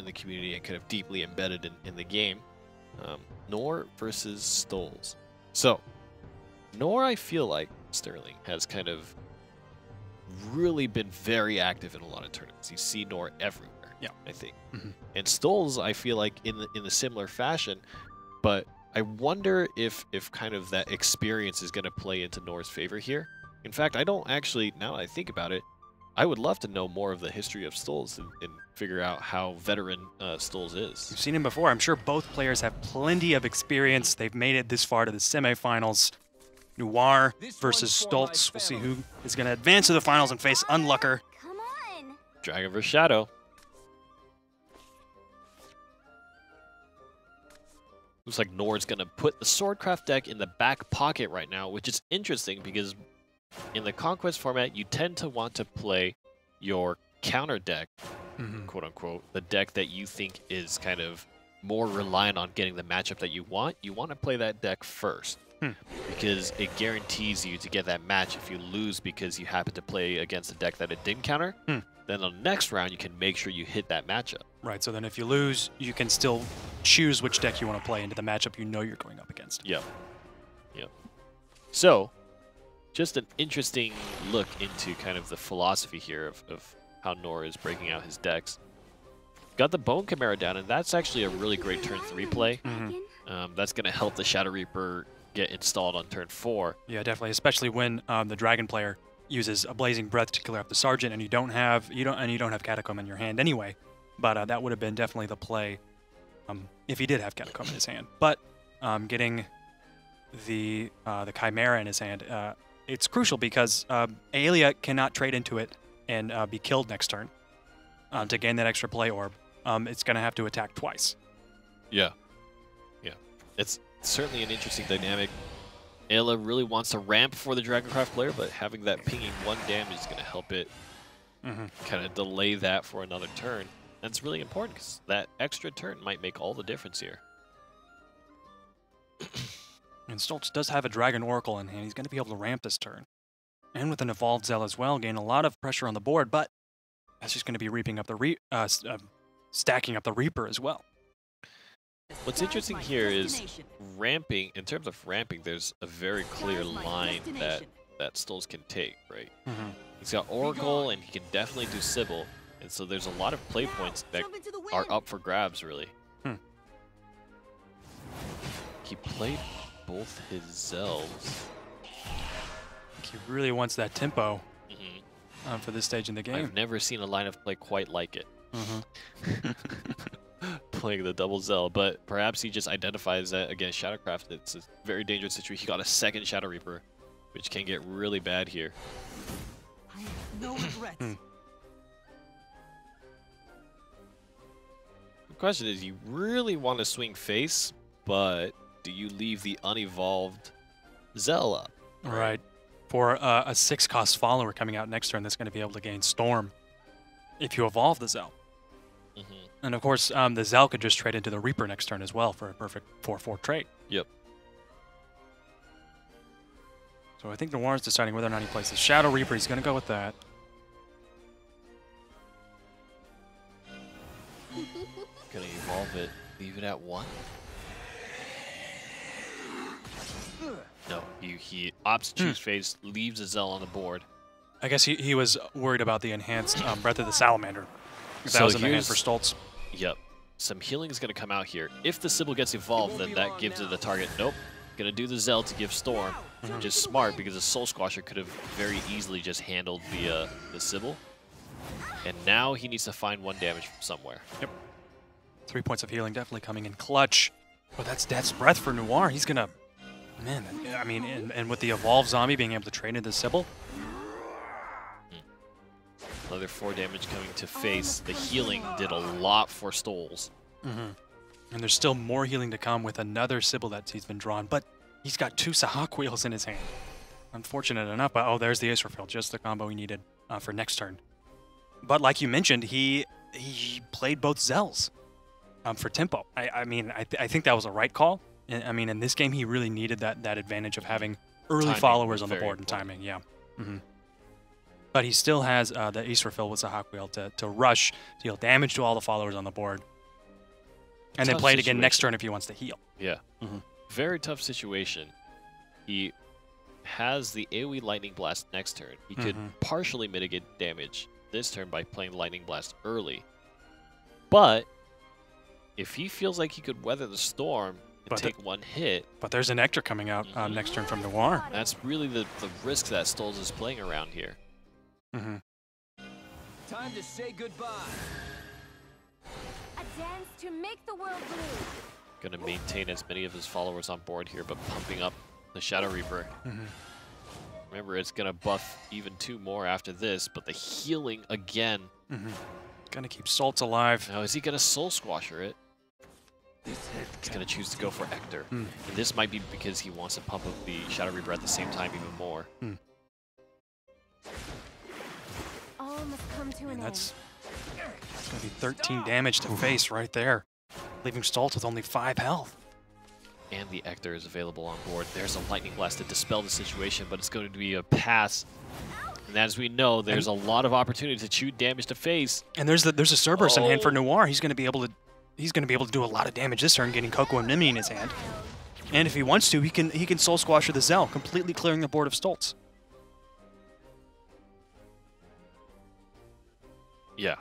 the community and kind of deeply embedded in the game. Noire versus Stolz. So, Noire, I feel like, Sterling, has kind of really been very active in a lot of tournaments. You see Noire everywhere, yeah, I think. And Stolz, I feel like, in a similar fashion, but I wonder if kind of that experience is going to play into Noire's favor here. In fact, I don't actually, now that I think about it, I would love to know more of the history of Stolz and figure out how veteran Stolz is. You've seen him before. I'm sure both players have plenty of experience. They've made it this far to the semifinals. Noire versus Stolz. We'll see who is going to advance to the finals and face Unlucker. Come on. Dragon vs. Shadow. Looks like Noire's going to put the Swordcraft deck in the back pocket right now, which is interesting because in the Conquest format, you tend to want to play your counter deck, quote unquote, the deck that you think is kind of more reliant on getting the matchup that you want. You want to play that deck first because it guarantees you to get that match. If you lose because you happen to play against a deck that it didn't counter, then on the next round, you can make sure you hit that matchup. Right, so then if you lose, you can still choose which deck you want to play into the matchup you know you're going up against. Yep. Yep. So, just an interesting look into kind of the philosophy here of how Noire is breaking out his decks. Got the Bone Chimera down, and that's actually a really great turn 3 play. That's going to help the Shadow Reaper get installed on turn 4. Yeah, definitely, especially when the Dragon player uses a Blazing Breath to clear up the Sergeant, and you don't have Catacomb in your hand anyway. But that would have been definitely the play if he did have Catacomb in his hand. But getting the Chimera in his hand, it's crucial because Aelia cannot trade into it and be killed next turn to gain that extra play orb. It's going to have to attack twice. Yeah. Yeah. It's certainly an interesting dynamic. Aelia really wants to ramp for the Dragoncraft player, but having that pinging 1 damage is going to help it kind of delay that for another turn. And it's really important because that extra turn might make all the difference here. And Stolz does have a Dragon Oracle in hand. He's going to be able to ramp this turn. And with an Evolved Zell as well, gain a lot of pressure on the board, but that's just going to be reaping up the stacking up the Reaper as well. What's interesting here is ramping. In terms of ramping, there's a very clear line that Stolz can take, right? He's got Oracle, and he can definitely do Sybil, and so there's a lot of play points that are up for grabs, really. He played both his Zells. He really wants that tempo for this stage in the game. I've never seen a lineup play quite like it. Playing the double Zell, but perhaps he just identifies that against Shadowcraft. It's a very dangerous situation. He got a second Shadow Reaper, which can get really bad here. I have no regrets. The question is, you really want to swing face, but do you leave the unevolved Zell up? Right. For a 6-cost follower coming out next turn that's going to be able to gain Storm if you evolve the Zell. And of course, the Zell could just trade into the Reaper next turn as well for a perfect 4/4 trade. Yep. So I think Noire is deciding whether or not he plays the Shadow Reaper. He's going to go with that. Gonna evolve it, leave it at 1. No, he opts to choose face, leaves a Zell on the board. I guess he was worried about the enhanced Breath of the Salamander. If that So was in the hand for Stolz. Yep. Some healing is going to come out here. If the Sybil gets evolved, then that gives it the target. Nope. Going to do the Zell to give Storm, which is smart because the Soul Squasher could have very easily just handled the Sybil. And now he needs to find 1 damage from somewhere. Yep. 3 points of healing definitely coming in clutch. But that's Death's Breath for Noire. He's going to... Man, I mean, and with the Evolved Zombie being able to trade into Sybil... Another 4 damage coming to face. The healing did a lot for Stolz. And there's still more healing to come with another Sybil that he's been drawn, but he's got 2 Sahak Wheels in his hand. Unfortunate enough, but oh, there's the Ace Refill, just the combo he needed for next turn. But like you mentioned, he played both Zells for tempo. I mean, I think that was a right call. I mean, in this game, he really needed that advantage of having early Timing followers on the very board important. and timing, yeah. But he still has the Ace Refill with Sahak Wheel to rush, deal damage to all the followers on the board, And then tough play it again next situation. turn if he wants to heal. Yeah. Mhm. Very tough situation. He has the AoE Lightning Blast next turn. He could partially mitigate damage this turn by playing Lightning Blast early. But if he feels like he could weather the storm and take one hit, But there's an Nectar coming out next turn from Noire. that's really the risk that Stolz is playing around here. Time to say goodbye. A dance to make the world blue. Going to maintain as many of his followers on board here, but pumping up the Shadow Reaper. Remember, it's going to buff even 2 more after this, but the healing again. Gonna keep Stolz alive. Now, is he going to Soul Squasher it? He's going to choose to go for Ector. And this might be because he wants to pump up the Shadow Reaper at the same time even more. All must come to an And end. that's gonna be 13 damage to face right there, leaving Stolz with only 5 health. And the Ector is available on board. There's a Lightning Blast to dispel the situation, but it's going to be a pass. And as we know, there's a lot of opportunity to shoot damage to face. And there's a Cerberus in hand for Noire. He's gonna be able to do a lot of damage this turn, getting Coco and Mimi in his hand. And if he wants to, he can Soul Squasher the Zell, completely clearing the board of Stolz. Yeah.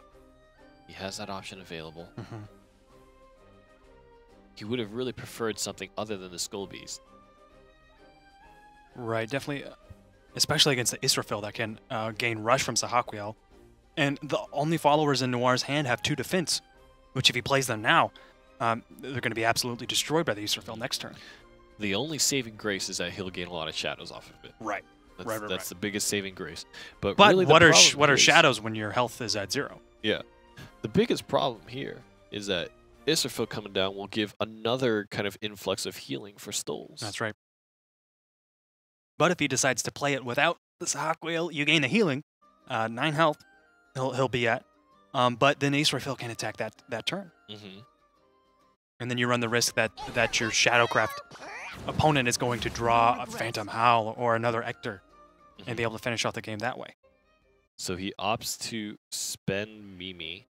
He has that option available. He would have really preferred something other than the Skull Beast. Right, definitely, especially against the Israfil that can gain Rush from Sahaquiel. And the only followers in Noire's hand have 2 defense, which if he plays them now, they're going to be absolutely destroyed by the Israfil next turn. The only saving grace is that he'll gain a lot of shadows off of it. Right. That's the biggest saving grace. But But really what the are is- shadows when your health is at 0? Yeah. The biggest problem here is that Israfil coming down will give another kind of influx of healing for Stolz. That's right. But if he decides to play it without the Sahaquiel, you gain the healing, 9 health. He'll be at. But then Israfil can attack that turn, and then you run the risk that your Shadowcraft opponent is going to draw a Phantom Howl or another Ector, and be able to finish off the game that way. So he opts to spend Mimi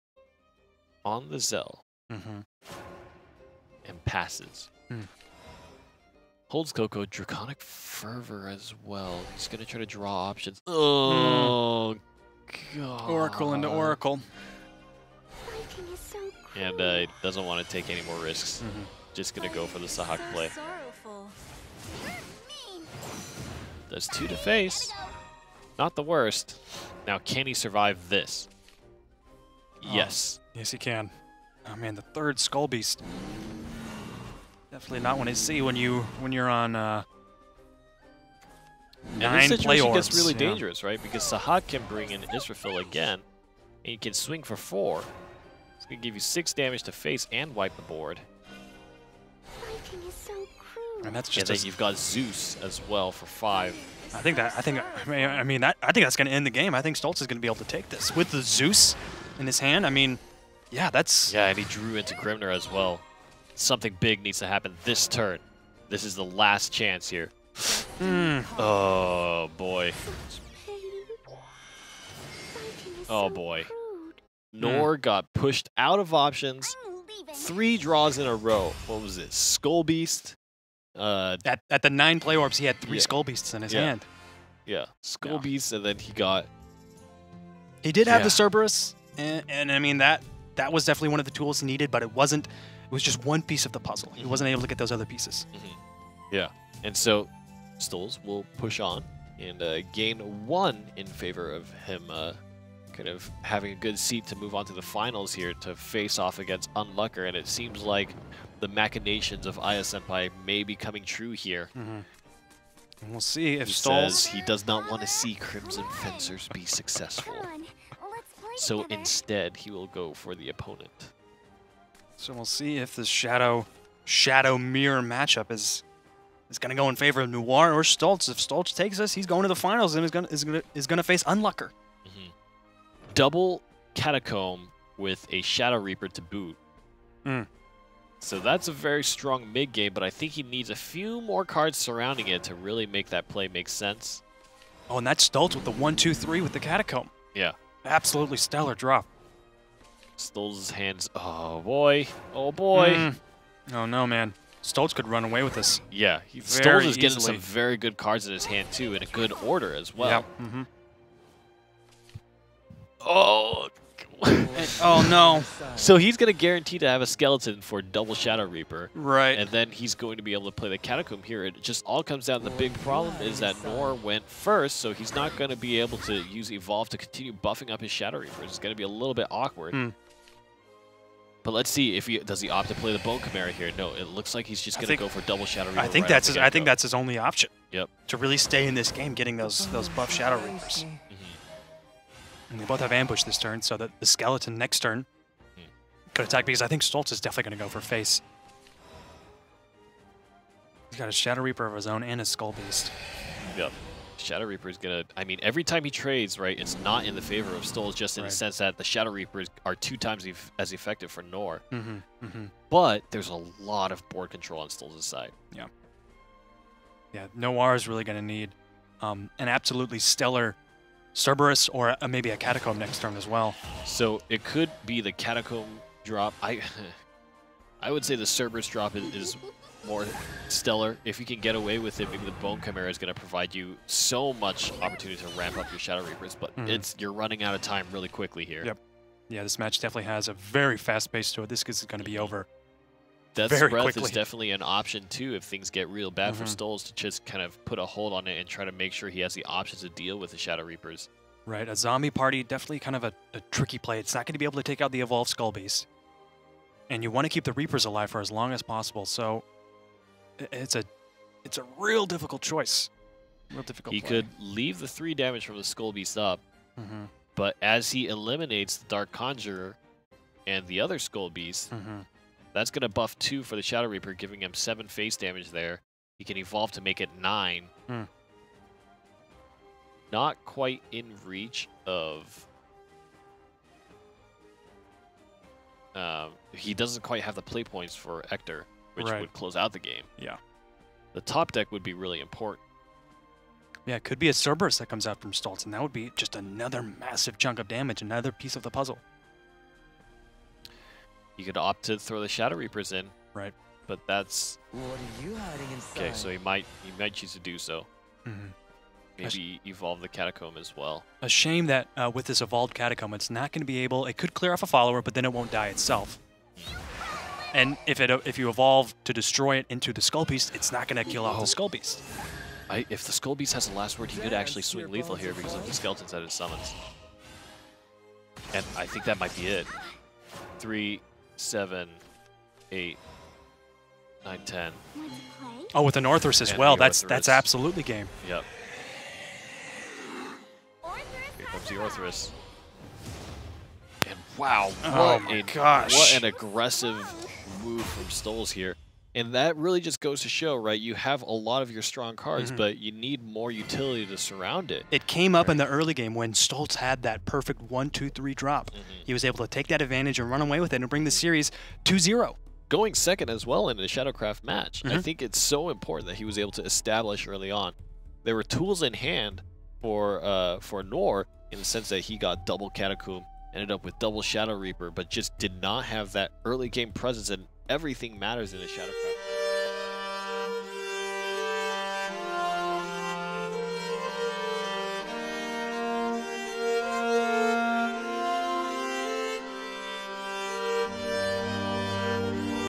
on the Zell and passes. Holds Coco, Draconic Fervor as well. He's going to try to draw options. Oh, God. Oracle into Oracle. Fighting is so cruel. And doesn't want to take any more risks. Just going to go for the Sahak play. Sorrowful. Does 2 to face. Not the worst. Now, can he survive this? Yes. Yes, he can. Oh man, the 3rd Skull Beast. Definitely not one to see when you're on 9 And this play situation orbs. gets really dangerous, right? Because Sahak can bring in Israfil again, and he can swing for 4. It's going to give you 6 damage to face and wipe the board. Fighting is so cruel. And that's And just then you've got Zeus as well for 5. I think that's going to end the game. I think Stolz is going to be able to take this with the Zeus in his hand. I mean, yeah, that's Yeah, and he drew into Grimner as well. Something big needs to happen this turn. This is the last chance here. Oh, boy. Oh, boy. Noire got pushed out of options. 3 draws in a row. What was it? Skull Beast? at the 9 play orbs, he had 3 Yeah. Skull Beasts in his Yeah. hand. Yeah, Skull Yeah. Beast, and then he got... He did have Yeah. the Cerberus, and I mean that was definitely one of the tools needed, but it wasn't. It was just one piece of the puzzle. He wasn't able to get those other pieces. Yeah, and so Stolz will push on and gain 1 in favor of him kind of having a good seat to move on to the finals here to face off against Unlucker, and it seems like the machinations of Aya Senpai may be coming true here. And we'll see if He Stolz. says he does not want to see Crimson Fencers be successful. So instead, he will go for the opponent. So we'll see if this shadow mirror matchup is going to go in favor of Noire or Stolz. If Stolz takes this, he's going to the finals and is going to face Unlucker. Double Catacomb with a Shadow Reaper to boot. So that's a very strong mid game, but I think he needs a few more cards surrounding it to really make that play make sense. Oh, and that's Stolz with the 1, 2, 3 with the Catacomb. Yeah. Absolutely stellar drop. Stolz's hands. Oh boy. Oh boy. Oh no, man. Stolz could run away with this. Yeah, Very Stolz is getting easily. some very good cards in his hand too, in a good order as well. Yep. Oh. Oh no. So he's going to guarantee to have a skeleton for double Shadow Reaper. Right. And then he's going to be able to play the Catacomb here. It just all comes down to the big problem is that Noire went first, so he's not going to be able to use Evolve to continue buffing up his Shadow Reapers. It's going to be a little bit awkward. But let's see if does he opt to play the Bone Chimera here. No, it looks like he's just going to go for double Shadow Reaper. I think that's his only option. Yep. To really stay in this game, getting those buff Shadow Reapers. And they both have ambush this turn, so that the skeleton next turn could attack, because I think Stolz is definitely going to go for face. He's got a Shadow Reaper of his own and a Skull Beast. Yep. Shadow Reaper is going to... I mean, every time he trades, right, it's not in the favor of Stolz, just in the sense that the Shadow Reapers are 2 times as effective for Noire. But there's a lot of board control on Stolz's side. Yeah. Yeah, Noire is really going to need an absolutely stellar Cerberus or maybe a Catacomb next turn as well. So it could be the Catacomb drop. I would say the Cerberus drop is more stellar. If you can get away with it, maybe the Bone Chimera is going to provide you so much opportunity to ramp up your Shadow Reapers, but you're running out of time really quickly here. Yep. Yeah, this match definitely has a very fast pace to it. This is going to be over Death's very Breath quickly. is definitely an option too if things get real bad for Stolz, to just kind of put a hold on it and try to make sure he has the options to deal with the Shadow Reapers. Right, a zombie party, definitely kind of a tricky play. It's not going to be able to take out the Evolved Skull Beast. And you want to keep the Reapers alive for as long as possible, so it's a real difficult choice. Real difficult He play. could leave the 3 damage from the Skull Beast up, but as he eliminates the Dark Conjurer and the other Skull Beast, that's going to buff 2 for the Shadow Reaper, giving him 7 face damage there. He can evolve to make it 9. Not quite in reach of... he doesn't quite have the play points for Ector, which would close out the game. Yeah. The top deck would be really important. Yeah, it could be a Cerberus that comes out from Stolz, and that would be just another massive chunk of damage, another piece of the puzzle. You could opt to throw the Shadow Reapers in. Right. But that's... What are you hiding inside? Okay, so he might choose to do so. Maybe evolve the Catacomb as well. A shame that with this evolved Catacomb, it's not going to be able... It could clear off a follower, but then it won't die itself. And if you evolve to destroy it into the Skull Beast, it's not going to kill off the Skull Beast. If the Skull Beast has the last word, he could actually swing lethal here because of the skeletons that it summons. And I think that might be it. 3, 7, 8, 9, 10. Oh, with an Orthrus as well. That's absolutely game. Yep. Here comes the Orthrus. And wow, what an aggressive move from Stolz here. And that really just goes to show, right? You have a lot of your strong cards, but you need more utility to surround it. It came up in the early game when Stolz had that perfect 1, 2, 3 drop. He was able to take that advantage and run away with it and bring the series 2-0. Going second as well in a Shadowcraft match. I think it's so important that he was able to establish early on. There were tools in hand for Noire in the sense that he got double Catacomb, ended up with double Shadow Reaper, but just did not have that early game presence, and everything matters in a Shadowcraft.